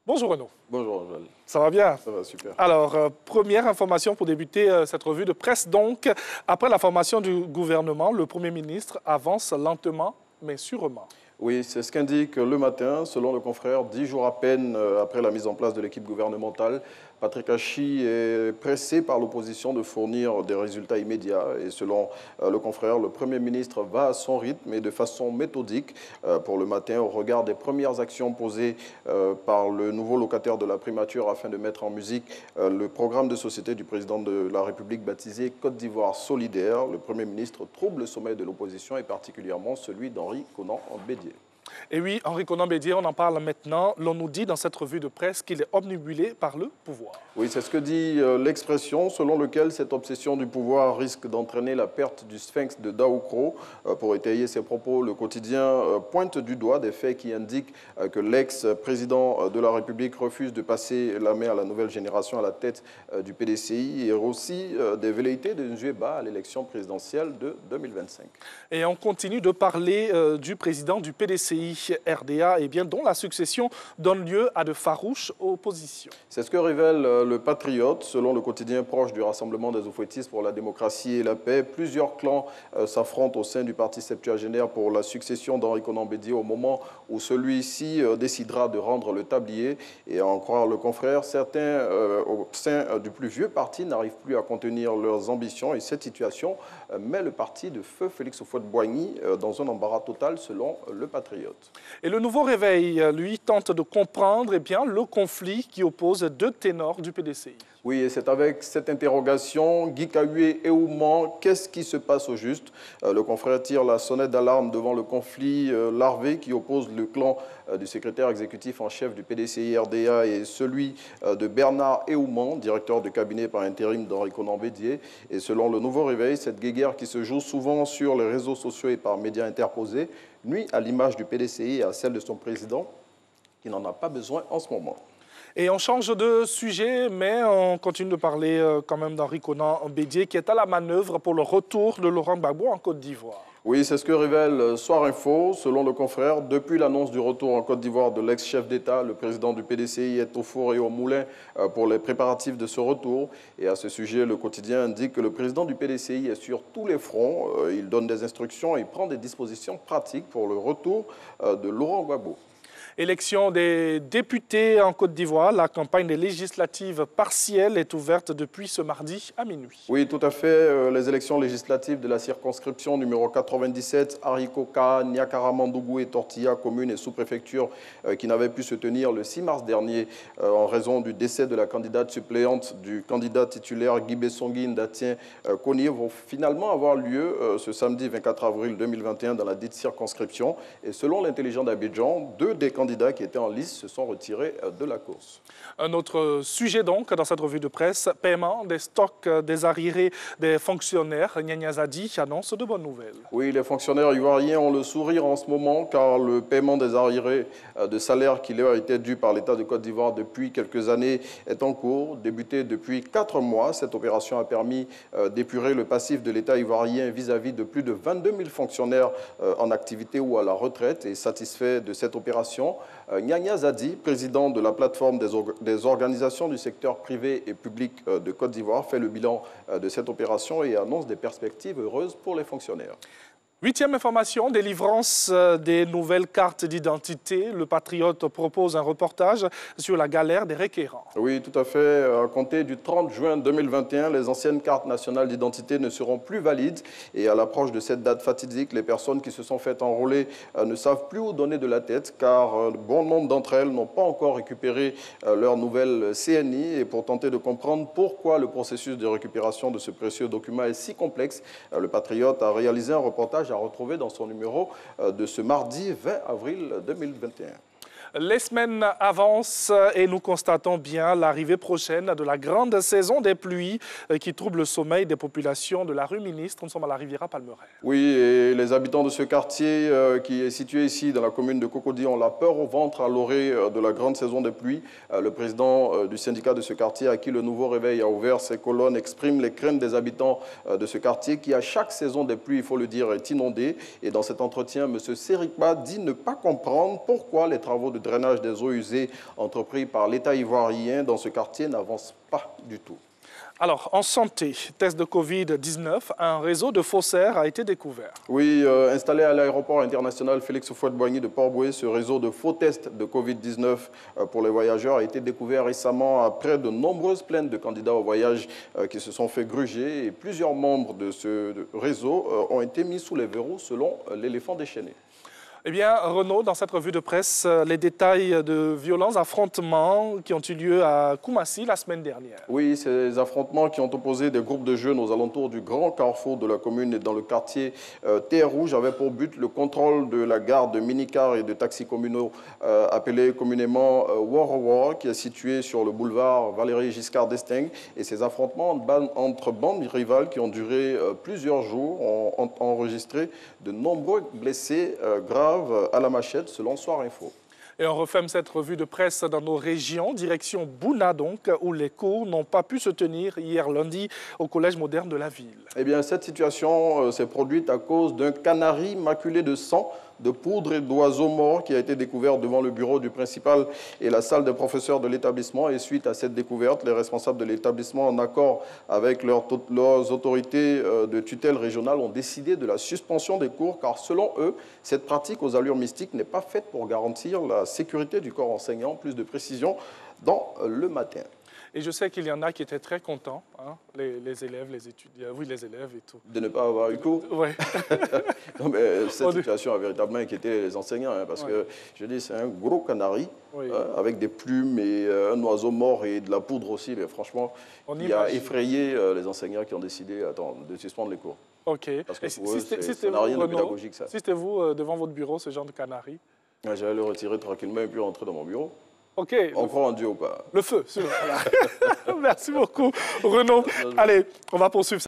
Bonjour Renaud. Bonjour Joël. Ça va bien? Ça va super. Alors, première information pour débuter cette revue de presse. Donc, après la formation du gouvernement, le Premier ministre avance lentement mais sûrement. Oui, c'est ce qu'indique le matin, selon le confrère, 10 jours à peine après la mise en place de l'équipe gouvernementale. Patrick Hachi est pressé par l'opposition de fournir des résultats immédiats. Et selon le confrère, le Premier ministre va à son rythme et de façon méthodique pour le matin au regard des premières actions posées par le nouveau locataire de la primature afin de mettre en musique le programme de société du président de la République baptisé Côte d'Ivoire solidaire. Le Premier ministre trouble le sommeil de l'opposition et particulièrement celui d'Henri Konan Bédié. Et oui, Henri Konan Bédié, on en parle maintenant. L'on nous dit dans cette revue de presse qu'il est obnubilé par le pouvoir. Oui, c'est ce que dit l'expression selon laquelle cette obsession du pouvoir risque d'entraîner la perte du sphinx de Daoukro. Pour étayer ses propos, le quotidien pointe du doigt des faits qui indiquent que l'ex-président de la République refuse de passer la main à la nouvelle génération à la tête du PDCI et aussi des velléités de jouer bas à l'élection présidentielle de 2025. Et on continue de parler du président du PDCI RDA, dont la succession donne lieu à de farouches oppositions. C'est ce que révèle le Patriote. Selon le quotidien proche du Rassemblement des Oufouettistes pour la démocratie et la paix, plusieurs clans s'affrontent au sein du parti septuagénaire pour la succession d'Henri Konan Bédié au moment où celui-ci décidera de rendre le tablier. Et à en croire le confrère, certains au sein du plus vieux parti n'arrivent plus à contenir leurs ambitions et cette situation met le parti de feu Félix Houphouët-Boigny dans un embarras total selon le Patriote. Et le Nouveau Réveil, lui, tente de comprendre le conflit qui oppose deux ténors du PDCI. Oui, et c'est avec cette interrogation, Guy Kahué et Ouman, qu'est-ce qui se passe au juste? Le confrère tire la sonnette d'alarme devant le conflit larvé qui oppose le clan du secrétaire exécutif en chef du PDCI RDA et celui de Bernard Eouman, directeur de cabinet par intérim d'Henri Konan Bédié. Et selon le Nouveau Réveil, cette guéguerre qui se joue souvent sur les réseaux sociaux et par médias interposés nuit à l'image du PDCI et à celle de son président qui n'en a pas besoin en ce moment. Et on change de sujet, mais on continue de parler quand même d'Henri Konan Bédié qui est à la manœuvre pour le retour de Laurent Gbagbo en Côte d'Ivoire. Oui, c'est ce que révèle Soir Info. Selon le confrère, depuis l'annonce du retour en Côte d'Ivoire de l'ex-chef d'État, le président du PDCI est au four et au moulin pour les préparatifs de ce retour. Et à ce sujet, le quotidien indique que le président du PDCI est sur tous les fronts. Il donne des instructions et prend des dispositions pratiques pour le retour de Laurent Gbagbo. Élection des députés en Côte d'Ivoire. La campagne des législatives partielles est ouverte depuis ce mardi à minuit. Oui, tout à fait. Les élections législatives de la circonscription numéro 97, Harikoka, Niakara-Mandougou et Tortilla, communes et sous-préfectures qui n'avaient pu se tenir le 6 mars dernier en raison du décès de la candidate suppléante du candidat titulaire Guy Bessongui Ndatien Koni vont finalement avoir lieu ce samedi 24 avril 2021 dans la dite circonscription. Et selon l'intelligent d'Abidjan, deux des candidats qui étaient en lice se sont retirés de la course. Un autre sujet donc dans cette revue de presse, paiement des stocks des arriérés des fonctionnaires. Gnagna Zadi annonce de bonnes nouvelles. Oui, les fonctionnaires ivoiriens ont le sourire en ce moment car le paiement des arriérés de salaire qui leur était dû par l'État de Côte d'Ivoire depuis quelques années est en cours. Débutée depuis 4 mois, cette opération a permis d'épurer le passif de l'État ivoirien vis-à-vis de plus de 22 000 fonctionnaires en activité ou à la retraite. Et satisfait de cette opération, Gnagna Zadi, président de la plateforme des organisations du secteur privé et public de Côte d'Ivoire, fait le bilan de cette opération et annonce des perspectives heureuses pour les fonctionnaires. 8e information, délivrance des nouvelles cartes d'identité. Le Patriote propose un reportage sur la galère des requérants. Oui, tout à fait. À compter du 30 juin 2021, les anciennes cartes nationales d'identité ne seront plus valides. Et à l'approche de cette date fatidique, les personnes qui se sont faites enrôler ne savent plus où donner de la tête car bon nombre d'entre elles n'ont pas encore récupéré leur nouvelle CNI. Et pour tenter de comprendre pourquoi le processus de récupération de ce précieux document est si complexe, le Patriote a réalisé un reportage à retrouver dans son numéro de ce mardi 20 avril 2021. Les semaines avancent et nous constatons bien l'arrivée prochaine de la grande saison des pluies qui trouble le sommeil des populations de la rue Ministre. Nous sommes à la Riviera Palmeraie. Oui, et les habitants de ce quartier qui est situé ici dans la commune de Cocody ont la peur au ventre à l'orée de la grande saison des pluies. Le président du syndicat de ce quartier, à qui le Nouveau Réveil a ouvert ses colonnes, exprime les craintes des habitants de ce quartier qui, à chaque saison des pluies, il faut le dire, est inondé. Et dans cet entretien, M. Serikba dit ne pas comprendre pourquoi les travaux de de drainage des eaux usées entrepris par l'État ivoirien dans ce quartier n'avance pas du tout. Alors, en santé, test de Covid-19, un réseau de faussaires a été découvert. Oui, installé à l'aéroport international Félix Houphouët-Boigny de Port-Bouët, ce réseau de faux tests de Covid-19 pour les voyageurs a été découvert récemment après de nombreuses plaintes de candidats au voyage qui se sont fait gruger. Et plusieurs membres de ce réseau ont été mis sous les verrous selon l'éléphant déchaîné. Eh bien, Renaud, dans cette revue de presse, les détails de violents affrontements qui ont eu lieu à Koumassi la semaine dernière. Oui, ces affrontements qui ont opposé des groupes de jeunes aux alentours du grand carrefour de la commune et dans le quartier Terre Rouge avaient pour but le contrôle de la gare de minicars et de taxis communaux appelée communément War, qui est située sur le boulevard Valéry Giscard d'Estaing. Et ces affrontements entre bandes rivales qui ont duré plusieurs jours ont enregistré de nombreux blessés graves à la machette, selon Soir Info. Et on referme cette revue de presse dans nos régions, direction Bouna donc, où les cours n'ont pas pu se tenir hier lundi au Collège moderne de la ville. Eh bien, cette situation s'est produite à cause d'un canari maculé de sang, de poudre et d'oiseaux morts qui a été découvert devant le bureau du principal et la salle des professeurs de l'établissement. Et suite à cette découverte, les responsables de l'établissement, en accord avec leurs autorités de tutelle régionale, ont décidé de la suspension des cours, car selon eux, cette pratique aux allures mystiques n'est pas faite pour garantir la sécurité du corps enseignant. Plus de précisions dans le matin. Et je sais qu'il y en a qui étaient très contents, hein, les élèves, les étudiants, oui, les élèves et tout. De ne pas avoir eu cours. Oui. Non, mais cette situation a véritablement inquiété les enseignants, hein, parce que, je dis, c'est un gros canari, avec des plumes et un oiseau mort et de la poudre aussi. Mais franchement, il a effrayé les enseignants qui ont décidé de suspendre les cours. OK. Parce que pour si eux, ça n'a rien de pédagogique, ça. Si c'était vous, devant votre bureau, ce genre de canari? J'allais le retirer tranquillement et puis rentrer dans mon bureau. OK. Encore en duo ou pas? Le feu, Merci beaucoup, Renaud. Allez, on va poursuivre.